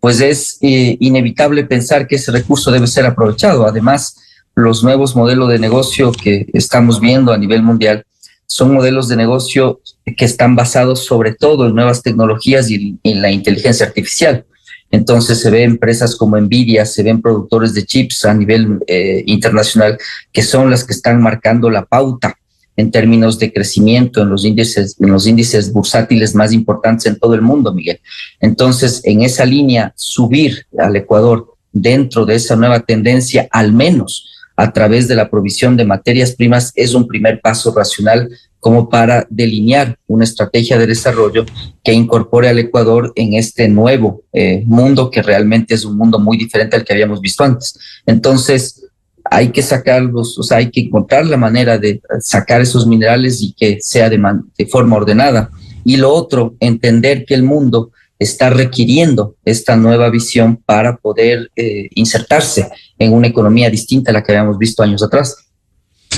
pues es inevitable pensar que ese recurso debe ser aprovechado. Además, los nuevos modelos de negocio que estamos viendo a nivel mundial son modelos de negocio que están basados sobre todo en nuevas tecnologías y en la inteligencia artificial. Entonces se ven empresas como Nvidia, se ven productores de chips a nivel internacional que son las que están marcando la pauta en términos de crecimiento en los índices bursátiles más importantes en todo el mundo, Miguel. Entonces, en esa línea, subir al Ecuador dentro de esa nueva tendencia, al menos a través de la provisión de materias primas, es un primer paso racional como para delinear una estrategia de desarrollo que incorpore al Ecuador en este nuevo mundo, que realmente es un mundo muy diferente al que habíamos visto antes. Entonces, hay que sacarlos, o sea, hay que encontrar la manera de sacar esos minerales y que sea de forma ordenada. Y lo otro, entender que el mundo está requiriendo esta nueva visión para poder insertarse en una economía distinta a la que habíamos visto años atrás.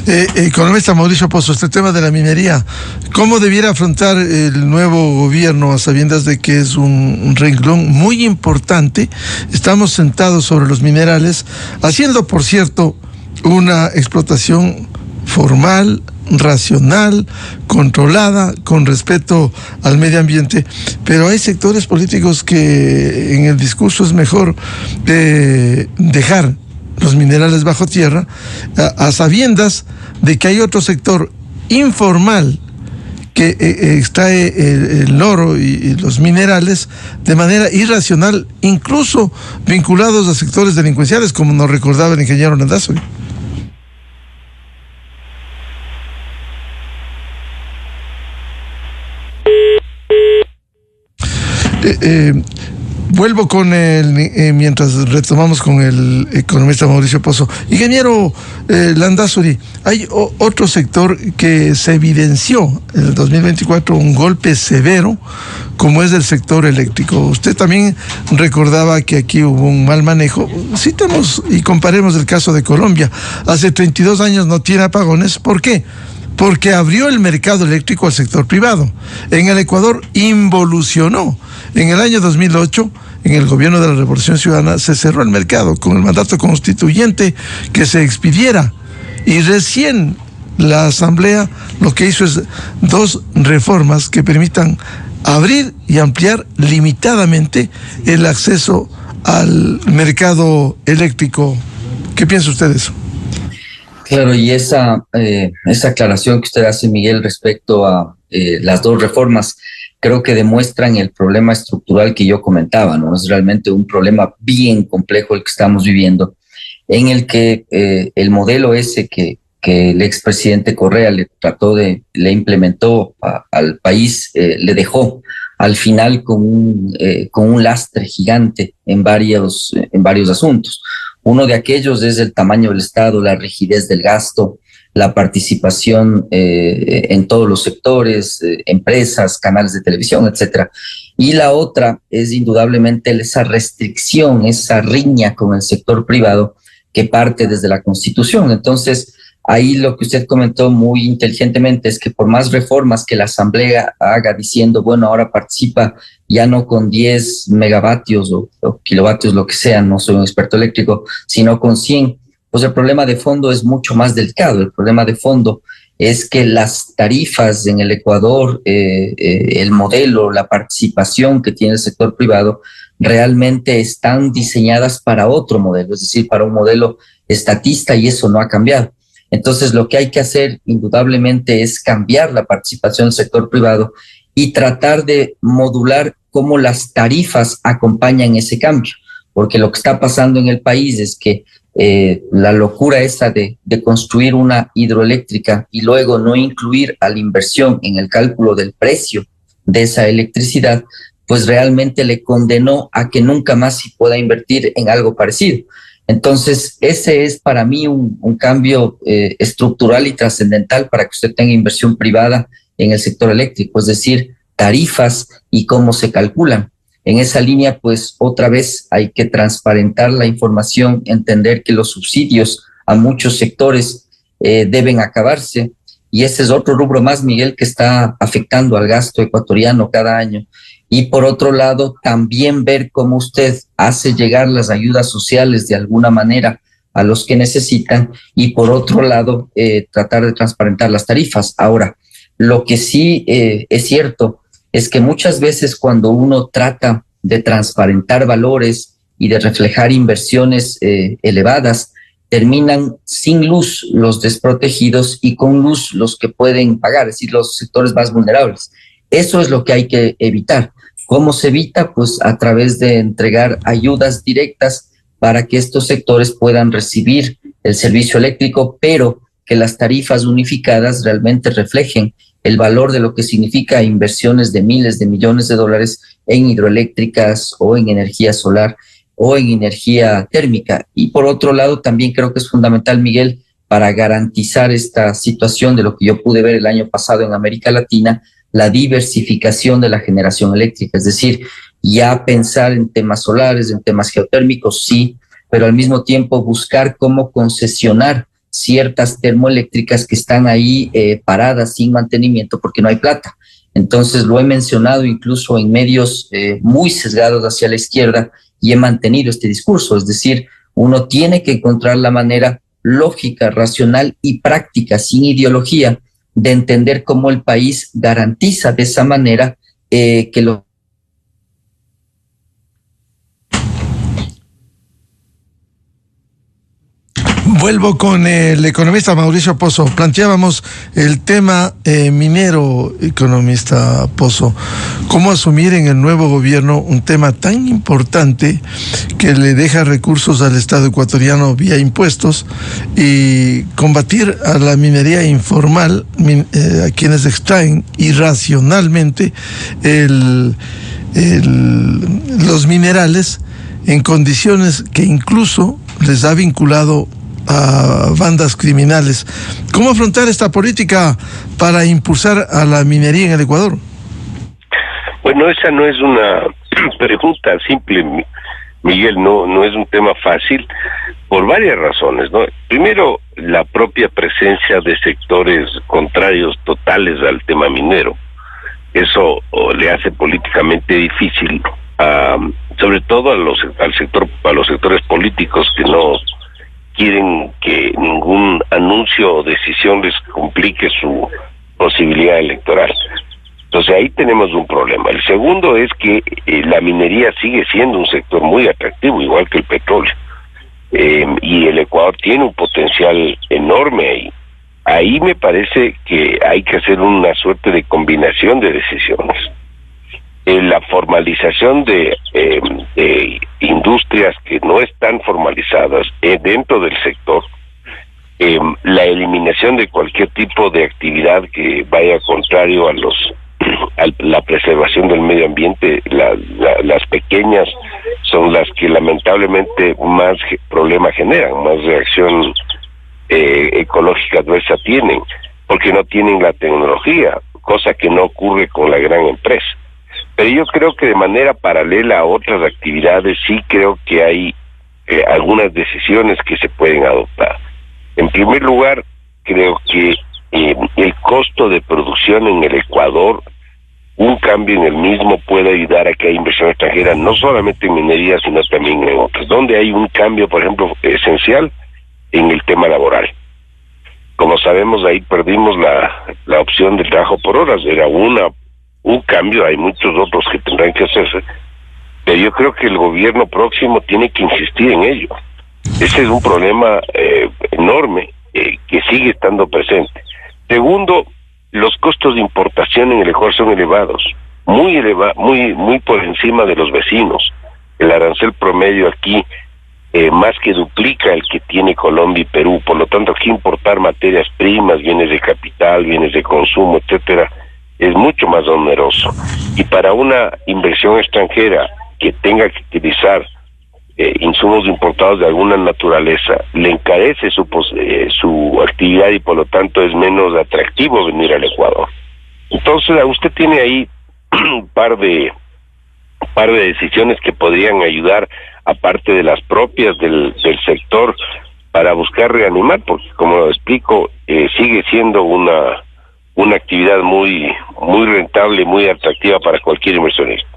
Economista Mauricio Pozo, este tema de la minería, ¿cómo debiera afrontar el nuevo gobierno a sabiendas de que es un renglón muy importante? Estamos sentados sobre los minerales, haciendo, por cierto, una explotación formal, racional, controlada, con respeto al medio ambiente, pero hay sectores políticos que en el discurso es mejor dejar los minerales bajo tierra, a sabiendas de que hay otro sector informal que extrae el oro y los minerales de manera irracional, incluso vinculados a sectores delincuenciales, como nos recordaba el ingeniero Landázuri. Vuelvo con mientras retomamos con el economista Mauricio Pozo. Ingeniero Landázuri, hay otro sector que se evidenció en el 2024 un golpe severo, como es el sector eléctrico. Usted también recordaba que aquí hubo un mal manejo. Citemos y comparemos el caso de Colombia. Hace 32 años no tiene apagones. ¿Por qué? Porque abrió el mercado eléctrico al sector privado. En el Ecuador involucionó. En el año 2008, en el gobierno de la Revolución Ciudadana, se cerró el mercado con el mandato constituyente que se expidiera. Y recién la Asamblea lo que hizo es 2 reformas que permitan abrir y ampliar limitadamente el acceso al mercado eléctrico. ¿Qué piensa usted de eso? Claro, y esa aclaración que usted hace, Miguel, respecto a las 2 reformas, creo que demuestran el problema estructural que yo comentaba, ¿no? Es realmente un problema bien complejo el que estamos viviendo, en el que el modelo ese que el expresidente Correa le implementó al país, le dejó al final con un lastre gigante en varios asuntos. Uno de aquellos es el tamaño del Estado, la rigidez del gasto, la participación en todos los sectores, empresas, canales de televisión, etcétera. Y la otra es indudablemente esa restricción, esa riña con el sector privado que parte desde la Constitución. Entonces, ahí lo que usted comentó muy inteligentemente es que por más reformas que la Asamblea haga diciendo, bueno, ahora participa ya no con 10 megavatios o kilovatios, lo que sea, no soy un experto eléctrico, sino con 100, pues el problema de fondo es mucho más delicado. El problema de fondo es que las tarifas en el Ecuador, el modelo, la participación que tiene el sector privado, realmente están diseñadas para otro modelo, es decir, para un modelo estatista, y eso no ha cambiado. Entonces, lo que hay que hacer indudablemente es cambiar la participación del sector privado y tratar de modular cómo las tarifas acompañan ese cambio, porque lo que está pasando en el país es que la locura esa de construir una hidroeléctrica y luego no incluir a la inversión en el cálculo del precio de esa electricidad, pues realmente le condenó a que nunca más se pueda invertir en algo parecido. Entonces, ese es para mí un cambio estructural y trascendental para que usted tenga inversión privada en el sector eléctrico, es decir, tarifas y cómo se calculan. En esa línea, pues otra vez hay que transparentar la información, entender que los subsidios a muchos sectores deben acabarse, y ese es otro rubro más, Miguel, que está afectando al gasto ecuatoriano cada año. Y por otro lado, también ver cómo usted hace llegar las ayudas sociales de alguna manera a los que necesitan, y por otro lado, tratar de transparentar las tarifas. Ahora, lo que sí es cierto es que muchas veces cuando uno trata de transparentar valores y de reflejar inversiones elevadas, terminan sin luz los desprotegidos y con luz los que pueden pagar, es decir, los sectores más vulnerables. Eso es lo que hay que evitar. ¿Cómo se evita? Pues a través de entregar ayudas directas para que estos sectores puedan recibir el servicio eléctrico, pero que las tarifas unificadas realmente reflejen el valor de lo que significa inversiones de miles de millones de dólares en hidroeléctricas o en energía solar o en energía térmica. Y por otro lado, también creo que es fundamental, Miguel, para garantizar esta situación de lo que yo pude ver el año pasado en América Latina, la diversificación de la generación eléctrica, es decir, ya pensar en temas solares, en temas geotérmicos, sí, pero al mismo tiempo buscar cómo concesionar ciertas termoeléctricas que están ahí paradas sin mantenimiento porque no hay plata. Entonces lo he mencionado incluso en medios muy sesgados hacia la izquierda y he mantenido este discurso, es decir, uno tiene que encontrar la manera lógica, racional y práctica, sin ideología, de entender cómo el país garantiza de esa manera que lo... Vuelvo con el economista Mauricio Pozo. Planteábamos el tema minero, economista Pozo. ¿Cómo asumir en el nuevo gobierno un tema tan importante que le deja recursos al Estado ecuatoriano vía impuestos y combatir a la minería informal, a quienes extraen irracionalmente los minerales en condiciones que incluso les ha vinculado a bandas criminales? ¿Cómo afrontar esta política para impulsar a la minería en el Ecuador? Bueno, esa no es una pregunta simple, Miguel, no es un tema fácil por varias razones, ¿no? Primero, la propia presencia de sectores contrarios totales al tema minero. Eso le hace políticamente difícil, sobre todo a los sectores políticos que no quieren que ningún anuncio o decisión les complique su posibilidad electoral. Entonces ahí tenemos un problema. El segundo es que la minería sigue siendo un sector muy atractivo, igual que el petróleo. Y el Ecuador tiene un potencial enorme ahí. Ahí me parece que hay que hacer una suerte de combinación de decisiones. La formalización de industrias que no están formalizadas dentro del sector, la eliminación de cualquier tipo de actividad que vaya contrario a la preservación del medio ambiente. Las pequeñas son las que lamentablemente más problema generan, más reacción ecológica adversa tienen, porque no tienen la tecnología, cosa que no ocurre con la gran empresa. Pero yo creo que de manera paralela a otras actividades sí creo que hay algunas decisiones que se pueden adoptar. En primer lugar, creo que el costo de producción en el Ecuador, un cambio en el mismo puede ayudar a que haya inversión extranjera, no solamente en minería, sino también en otras. Donde hay un cambio, por ejemplo, esencial en el tema laboral. Como sabemos, ahí perdimos la opción del trabajo por horas. Era un cambio, hay muchos otros que tendrán que hacerse, pero yo creo que el gobierno próximo tiene que insistir en ello. Ese es un problema enorme que sigue estando presente. Segundo, los costos de importación en el Ecuador son elevados, muy por encima de los vecinos. El arancel promedio aquí más que duplica el que tiene Colombia y Perú. Por lo tanto, aquí importar materias primas, bienes de capital, bienes de consumo, etcétera, es mucho más oneroso. Y para una inversión extranjera que tenga que utilizar insumos importados de alguna naturaleza, le encarece su actividad y por lo tanto es menos atractivo venir al Ecuador. Entonces usted tiene ahí un par de decisiones que podrían ayudar, aparte de las propias del sector, para buscar reanimar, porque como lo explico, sigue siendo una actividad muy rentable y muy atractiva para cualquier inversionista.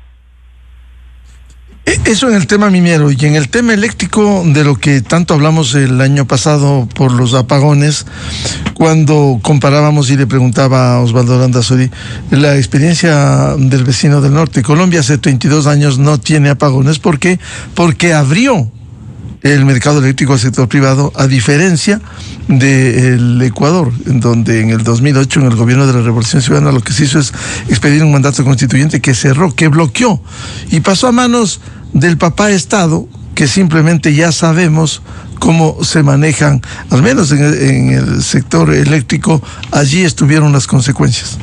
Eso en el tema minero. Y en el tema eléctrico, de lo que tanto hablamos el año pasado por los apagones, cuando comparábamos y le preguntaba a Osvaldo Landazuri la experiencia del vecino del norte. Colombia hace 32 años no tiene apagones. ¿Por qué? Porque abrió el mercado eléctrico al sector privado, a diferencia del Ecuador, en donde en el 2008, en el gobierno de la Revolución Ciudadana, lo que se hizo es expedir un mandato constituyente que cerró, que bloqueó, y pasó a manos del papá Estado, que simplemente ya sabemos cómo se manejan, al menos en el sector eléctrico, allí estuvieron las consecuencias.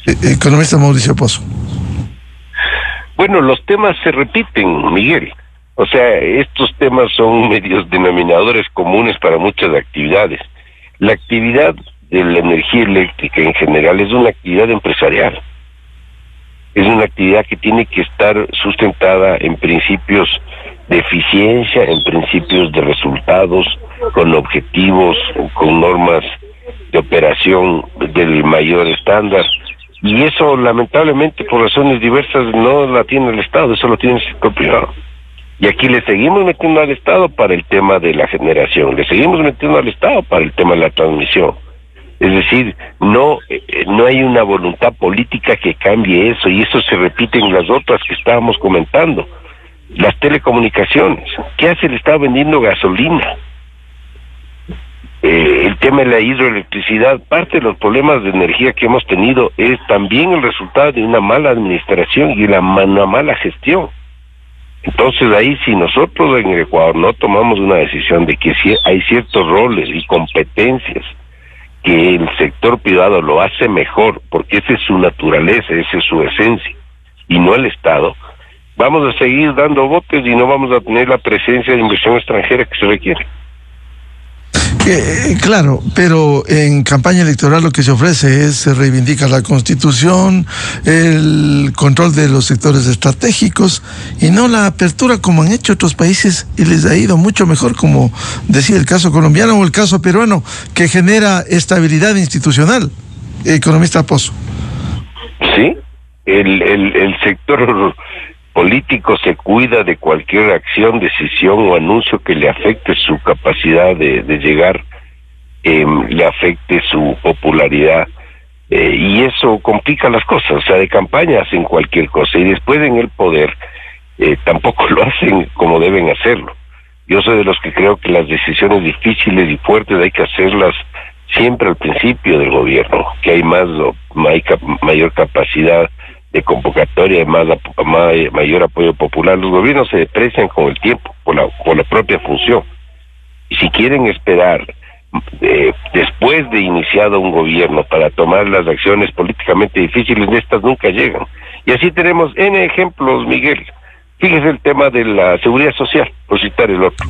Economista Mauricio Pozo. Bueno, los temas se repiten, Miguel. O sea, estos temas son medios denominadores comunes para muchas actividades. La actividad de la energía eléctrica en general es una actividad empresarial. Es una actividad que tiene que estar sustentada en principios de eficiencia, en principios de resultados, con objetivos, con normas de operación del mayor estándar. Y eso, lamentablemente, por razones diversas, no la tiene el Estado, eso lo tiene el sector privado. Y aquí le seguimos metiendo al Estado para el tema de la generación, le seguimos metiendo al Estado para el tema de la transmisión. Es decir, no hay una voluntad política que cambie eso, y eso se repite en las otras que estábamos comentando. Las telecomunicaciones, ¿qué hace el Estado vendiendo gasolina? El tema de la hidroelectricidad, parte de los problemas de energía que hemos tenido es también el resultado de una mala administración y una mala gestión. Entonces ahí, si nosotros en el Ecuador no tomamos una decisión de que hay ciertos roles y competencias que el sector privado lo hace mejor, porque esa es su naturaleza, esa es su esencia, y no el Estado, vamos a seguir dando botes y no vamos a tener la presencia de inversión extranjera que se requiere. Claro, pero en campaña electoral lo que se ofrece se reivindica la Constitución, el control de los sectores estratégicos y no la apertura como han hecho otros países y les ha ido mucho mejor, como decía el caso colombiano o el caso peruano, que genera estabilidad institucional. Economista Pozo. Sí, el sector político se cuida de cualquier acción, decisión o anuncio que le afecte su capacidad de llegar, le afecte su popularidad, y eso complica las cosas. O sea, de campaña hacen cualquier cosa y después en el poder tampoco lo hacen como deben hacerlo. Yo soy de los que creo que las decisiones difíciles y fuertes hay que hacerlas siempre al principio del gobierno, que hay mayor capacidad de convocatoria, mayor apoyo popular. Los gobiernos se deprecian con el tiempo, por la propia función. Y si quieren esperar después de iniciado un gobierno para tomar las acciones políticamente difíciles, estas nunca llegan. Y así tenemos N ejemplos, Miguel. Fíjese el tema de la seguridad social, por citar el otro.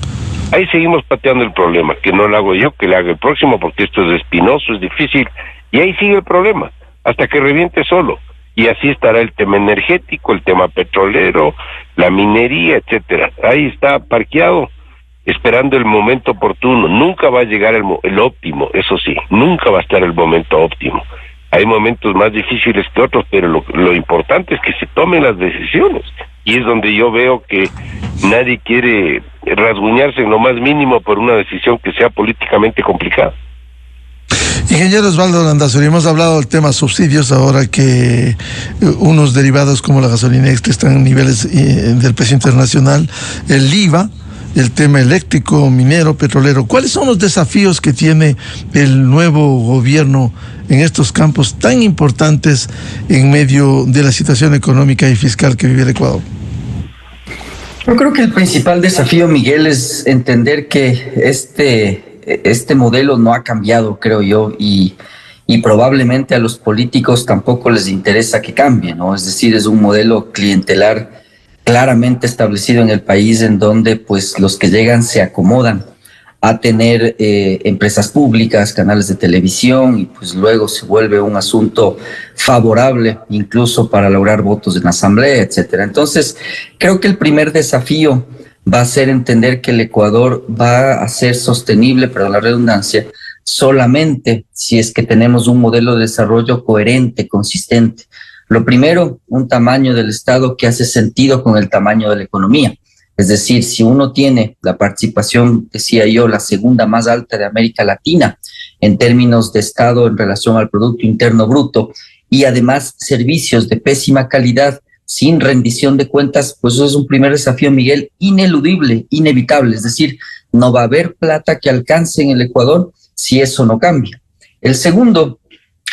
Ahí seguimos pateando el problema, que no lo hago yo, que lo haga el próximo, porque esto es espinoso, es difícil, y ahí sigue el problema, hasta que reviente solo. Y así estará el tema energético, el tema petrolero, la minería, etcétera. Ahí está parqueado, esperando el momento oportuno. Nunca va a llegar el óptimo, eso sí, nunca va a estar el momento óptimo. Hay momentos más difíciles que otros, pero lo importante es que se tomen las decisiones. Y es donde yo veo que nadie quiere rasguñarse en lo más mínimo por una decisión que sea políticamente complicada. Ingeniero Osvaldo Landazuri, hemos hablado del tema subsidios, ahora que unos derivados como la gasolina extra están en niveles del precio internacional, el IVA, el tema eléctrico, minero, petrolero. ¿Cuáles son los desafíos que tiene el nuevo gobierno en estos campos tan importantes en medio de la situación económica y fiscal que vive el Ecuador? Yo creo que el principal desafío, Miguel, es entender que este modelo no ha cambiado, creo yo, y probablemente a los políticos tampoco les interesa que cambie, ¿no? Es decir, es un modelo clientelar claramente establecido en el país, en donde pues los que llegan se acomodan a tener empresas públicas, canales de televisión, y pues luego se vuelve un asunto favorable incluso para lograr votos en la asamblea, etcétera. Entonces, creo que el primer desafío va a ser entender que el Ecuador va a ser sostenible, perdón la redundancia, solamente si es que tenemos un modelo de desarrollo coherente, consistente. Lo primero, un tamaño del Estado que hace sentido con el tamaño de la economía. Es decir, si uno tiene la participación, decía yo, la segunda más alta de América Latina en términos de Estado en relación al Producto Interno Bruto, y además servicios de pésima calidad, sin rendición de cuentas, pues eso es un primer desafío, Miguel, ineludible, inevitable. Es decir, no va a haber plata que alcance en el Ecuador si eso no cambia. El segundo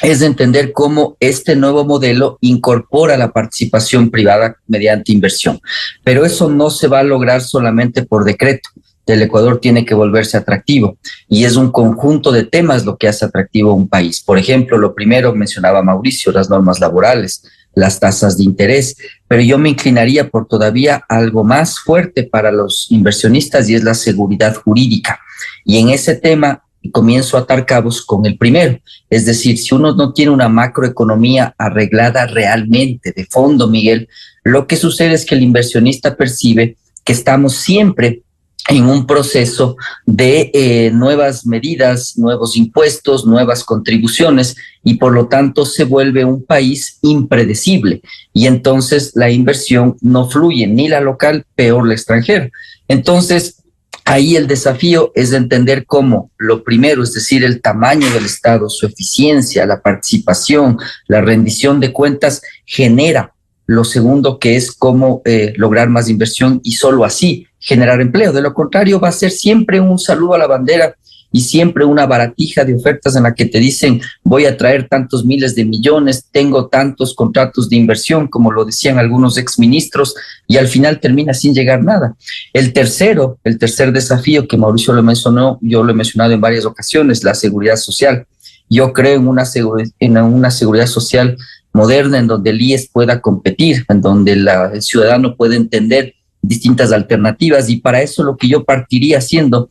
es de entender cómo este nuevo modelo incorpora la participación privada mediante inversión. Pero eso no se va a lograr solamente por decreto, del Ecuador tiene que volverse atractivo y es un conjunto de temas lo que hace atractivo a un país. Por ejemplo, lo primero mencionaba Mauricio, las normas laborales, las tasas de interés, pero yo me inclinaría por todavía algo más fuerte para los inversionistas y es la seguridad jurídica. Y en ese tema comienzo a atar cabos con el primero, es decir, si uno no tiene una macroeconomía arreglada realmente de fondo, Miguel, lo que sucede es que el inversionista percibe que estamos siempre en un proceso de nuevas medidas, nuevos impuestos, nuevas contribuciones y por lo tanto se vuelve un país impredecible y entonces la inversión no fluye, ni la local, peor la extranjera. Entonces, ahí el desafío es entender cómo lo primero, es decir, el tamaño del Estado, su eficiencia, la participación, la rendición de cuentas genera. Lo segundo, que es cómo lograr más inversión y solo así generar empleo. De lo contrario, va a ser siempre un saludo a la bandera y siempre una baratija de ofertas en la que te dicen voy a traer tantos miles de millones, tengo tantos contratos de inversión, como lo decían algunos exministros, y al final termina sin llegar nada. El tercer desafío que Mauricio lo mencionó, yo lo he mencionado en varias ocasiones, la seguridad social. Yo creo en una seguridad social moderna en donde el IES pueda competir, en donde el ciudadano pueda entender distintas alternativas y para eso lo que yo partiría haciendo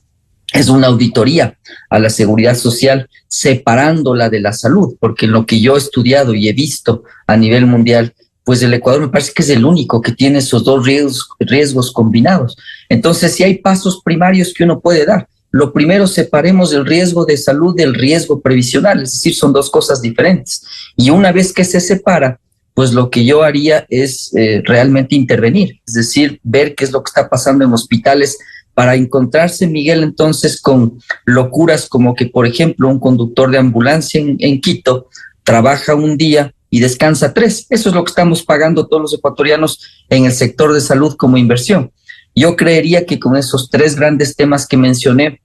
es una auditoría a la seguridad social separándola de la salud, porque en lo que yo he estudiado y he visto a nivel mundial, pues el Ecuador me parece que es el único que tiene esos dos riesgos combinados. Entonces, si hay pasos primarios que uno puede dar. Lo primero, separemos el riesgo de salud del riesgo previsional, es decir, son dos cosas diferentes. Y una vez que se separa, pues lo que yo haría es realmente intervenir, es decir, ver qué es lo que está pasando en hospitales para encontrarse, Miguel, entonces con locuras como que, por ejemplo, un conductor de ambulancia en Quito trabaja un día y descansa 3. Eso es lo que estamos pagando todos los ecuatorianos en el sector de salud como inversión. Yo creería que con esos 3 grandes temas que mencioné,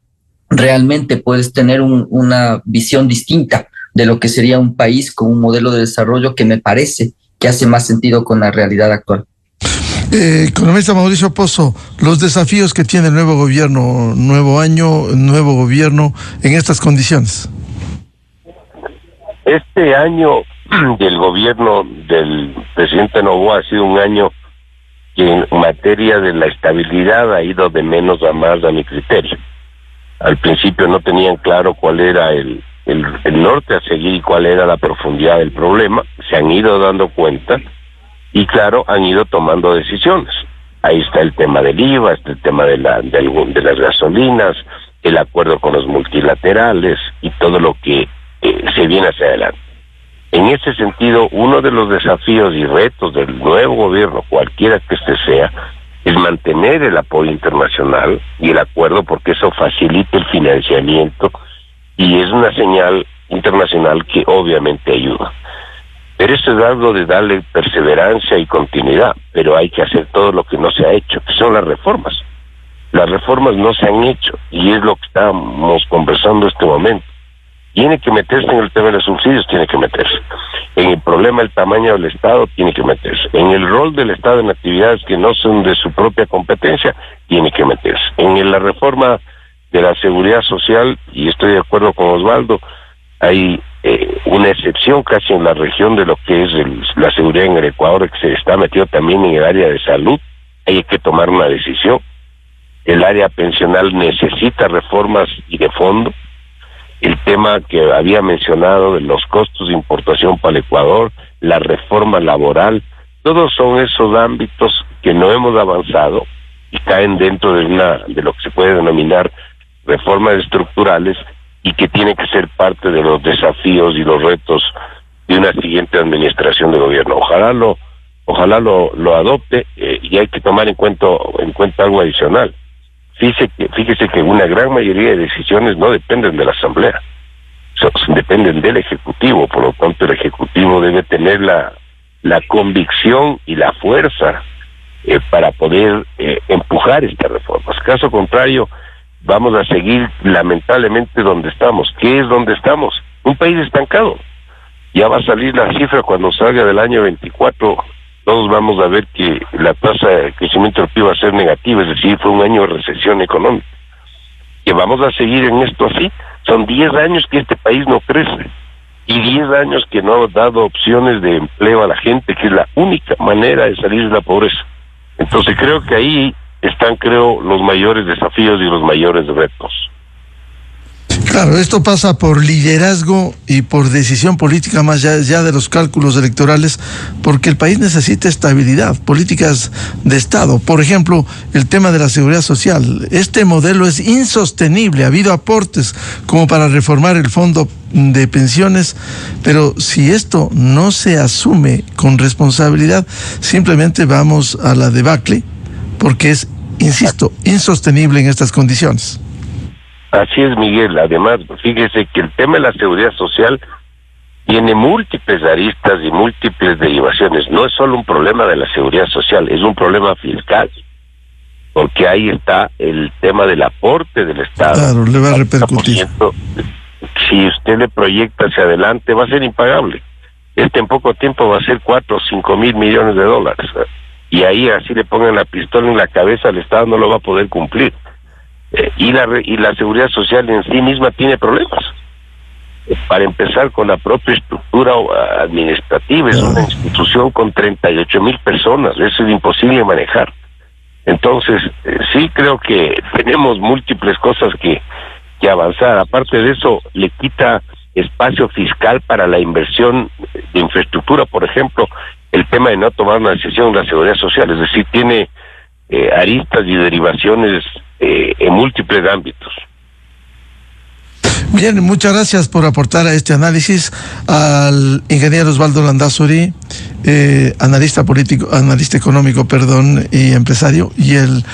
realmente puedes tener una visión distinta de lo que sería un país con un modelo de desarrollo que me parece que hace más sentido con la realidad actual. Economista Mauricio Pozo, los desafíos que tiene el nuevo gobierno, nuevo año, nuevo gobierno en estas condiciones. Este año del gobierno del presidente Noboa ha sido un año que en materia de la estabilidad ha ido de menos a más a mi criterio. Al principio no tenían claro cuál era el norte a seguir y cuál era la profundidad del problema. Se han ido dando cuenta y claro, han ido tomando decisiones. Ahí está el tema del IVA, está el tema de las gasolinas, el acuerdo con los multilaterales y todo lo que se viene hacia adelante. En ese sentido, uno de los desafíos y retos del nuevo gobierno, cualquiera que este sea, es mantener el apoyo internacional y el acuerdo, porque eso facilita el financiamiento y es una señal internacional que obviamente ayuda. Pero eso es algo de darle perseverancia y continuidad, pero hay que hacer todo lo que no se ha hecho, que son las reformas. Las reformas no se han hecho y es lo que estamos conversando en este momento. Tiene que meterse en el tema de los subsidios, tiene que meterse. En el problema del tamaño del Estado, tiene que meterse. En el rol del Estado en actividades que no son de su propia competencia, tiene que meterse. En la reforma de la seguridad social, y estoy de acuerdo con Osvaldo, hay una excepción casi en la región de lo que es la seguridad en el Ecuador, que se está metido también en el área de salud. Hay que tomar una decisión. El área pensional necesita reformas y de fondo. El tema que había mencionado de los costos de importación para el Ecuador, la reforma laboral, todos son esos ámbitos que no hemos avanzado y caen dentro de lo que se puede denominar reformas estructurales y que tiene que ser parte de los desafíos y los retos de una siguiente administración de gobierno. Ojalá lo adopte y hay que tomar en cuenta algo adicional. Fíjese que una gran mayoría de decisiones no dependen de la Asamblea, dependen del Ejecutivo, por lo tanto el Ejecutivo debe tener la convicción y la fuerza para poder empujar estas reformas. Caso contrario, vamos a seguir lamentablemente donde estamos. ¿Qué es donde estamos? Un país estancado. Ya va a salir la cifra cuando salga del año 24, todos vamos a ver que la tasa de crecimiento del PIB va a ser negativa, es decir, fue un año de recesión económica. que vamos a seguir en esto así. Son 10 años que este país no crece y 10 años que no ha dado opciones de empleo a la gente, que es la única manera de salir de la pobreza. Entonces creo que ahí están, los mayores desafíos y los mayores retos. Claro, esto pasa por liderazgo y por decisión política más allá de los cálculos electorales, porque el país necesita estabilidad, políticas de Estado. Por ejemplo, el tema de la seguridad social. Este modelo es insostenible. Ha habido aportes como para reformar el fondo de pensiones, pero si esto no se asume con responsabilidad, simplemente vamos a la debacle, porque es, insisto, insostenible en estas condiciones. Así es, Miguel. Además, fíjese que el tema de la seguridad social tiene múltiples aristas y múltiples derivaciones. No es solo un problema de la seguridad social, es un problema fiscal, porque ahí está el tema del aporte del Estado. Claro, le va a repercutir. Si usted le proyecta hacia adelante, va a ser impagable. En poco tiempo va a ser 4 o 5 mil millones de dólares. Y ahí, así le pongan la pistola en la cabeza, el Estado no lo va a poder cumplir. Y la seguridad social en sí misma tiene problemas. Para empezar, con la propia estructura administrativa, es una institución con 38,000 personas, eso es imposible manejar. Entonces, sí creo que tenemos múltiples cosas que avanzar. Aparte de eso, le quita espacio fiscal para la inversión de infraestructura, por ejemplo, el tema de no tomar una decisión de la seguridad social, es decir, tiene aristas y derivaciones en múltiples ámbitos. Bien, muchas gracias por aportar a este análisis al ingeniero Osvaldo Landázuri, analista económico, y empresario, y el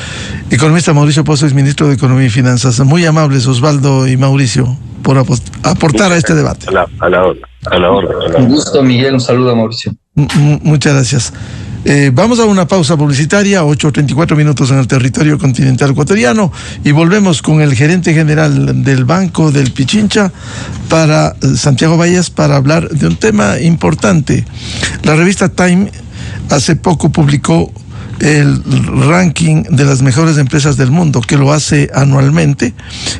economista Mauricio Pozo, exministro de Economía y Finanzas. Muy amables, Osvaldo y Mauricio, por aportar a este debate. A la hora. Un gusto, Miguel. Un saludo a Mauricio. Muchas gracias. Vamos a una pausa publicitaria, 8:34 minutos en el territorio continental ecuatoriano, y volvemos con el gerente general del Banco del Pichincha, Santiago Valles, para hablar de un tema importante. La revista Time hace poco publicó el ranking de las mejores empresas del mundo, que lo hace anualmente,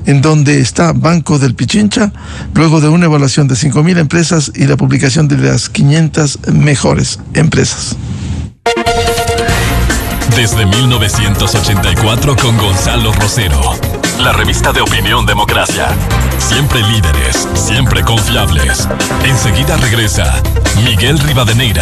en donde está Banco del Pichincha, luego de una evaluación de 5,000 empresas y la publicación de las 500 mejores empresas. Desde 1984 con Gonzalo Rosero, la revista de opinión Democracia. Siempre líderes, siempre confiables. Enseguida regresa Miguel Rivadeneira.